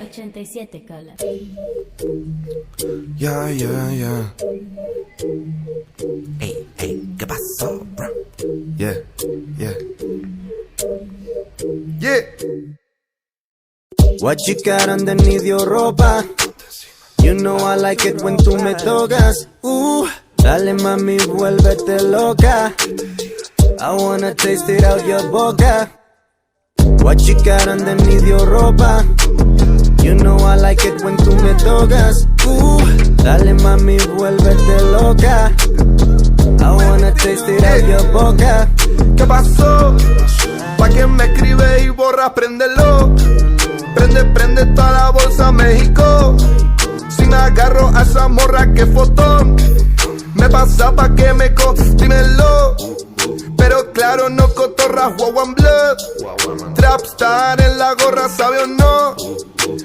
87 Color. Ya, ya, ya. Ey, ey, ¿qué pasó, bro? Yeah, yeah. Yeah. What you got underneath your ropa? You know I like it when tú me tocas. Dale mami, vuélvete loca. I wanna taste it out your boca. What you got underneath your ropa? You know I like it when tú me tocas. Dale mami, vuélvete loca. I wanna taste it out your boca. ¿Qué pasó? Pa' quien me escribe y borra, préndelo. Prende, prende toda la bolsa México. Si me agarro a esa morra, que fotón. Me pasa pa' que me dímelo. Pero claro, no cotorras, wow and blood. Trapstar en la gorra, ¿sabe o no?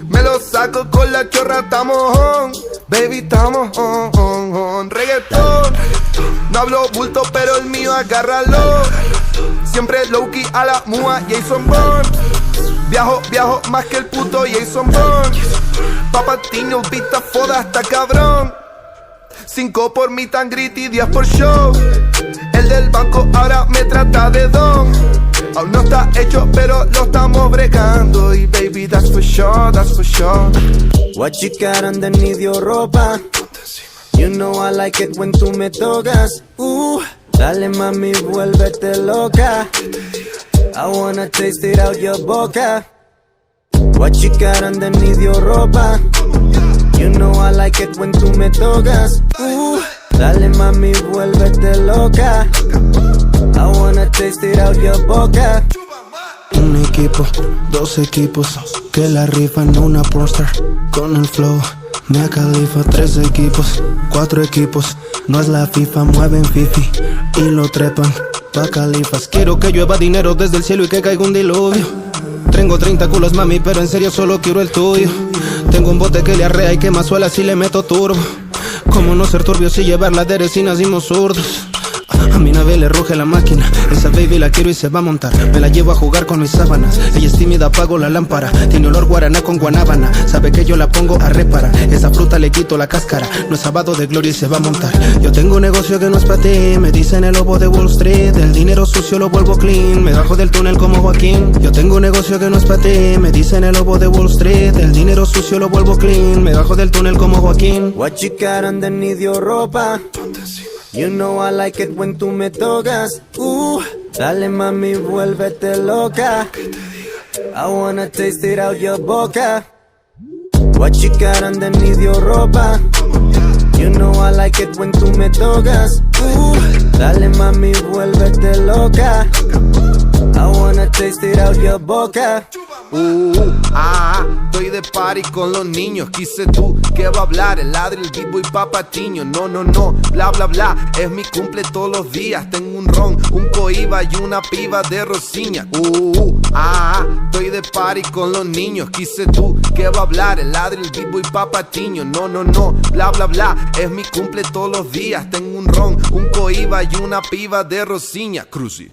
Me lo saco con la chorra, estamos on. Baby, estamos on. Reggaetón. No hablo bulto, pero el mío agárralo. Siempre low-key a la mua, Jason Bourne. Viajo más que el puto Jason Bourne. Papatiño, vista foda, hasta cabrón. 5 por mi tan gritty, 10 por show. El del banco ahora me trata de don. Aún no está hecho, pero lo estamos bregando. Y baby, that's for sure, that's for sure. What you got underneath your ropa? You know I like it when tú me tocas. Dale mami, vuélvete loca. I wanna taste it out your boca. What you got underneath your ropa? You know I like it when tú me tocas. Dale mami, vuélvete loca. I wanna taste it out your boca. Un equipo, 2 equipos que la rifan, una pornstar con el flow. Mia Khalifa, 3 equipos, 4 equipos. No es la FIFA, mueven fifi y lo trepan pa' califas. Quiero que llueva dinero desde el cielo y que caiga un diluvio. Tengo 30 culos mami, pero en serio solo quiero el tuyo. Tengo un bote que le arrea y que más suela si le meto turbo. ¿Cómo no ser turbio si llevarla de eres y nacimos zurdos? A mi nave le ruge la máquina. Esa baby la quiero y se va a montar. Me la llevo a jugar con mis sábanas. Ella es tímida, apago la lámpara. Tiene olor guaraná con guanábana. Sabe que yo la pongo a reparar. Esa fruta le quito la cáscara. No es sábado de gloria y se va a montar. Yo tengo un negocio que no es para ti. Me dicen el lobo de Wall Street. El dinero sucio lo vuelvo clean. Me bajo del túnel como Joaquín. Yo tengo un negocio que no es para ti. Me dicen el lobo de Wall Street. El dinero sucio lo vuelvo clean. Me bajo del túnel como Joaquín. What you got underneath your ropa? You know I like it when tú me tocas. Dale mami, vuélvete loca. I wanna taste it out your boca. What you got underneath your ropa? You know I like it when tú me tocas. Dale mami, vuélvete loca. I wanna taste it out your boca. Estoy de party con los niños. Quise tú, ¿qué va a hablar? El ladri, el vivo y papatiño. No, bla, bla, bla. Es mi cumple todos los días. Tengo un ron, un coiba y una piba de rosiña. Estoy de party con los niños. Quise tú, ¿qué va a hablar? El ladri, el vivo y papatiño. No, bla, bla, bla. Es mi cumple todos los días. Tengo un ron, un coiba y una piba de rosiña. Cruci.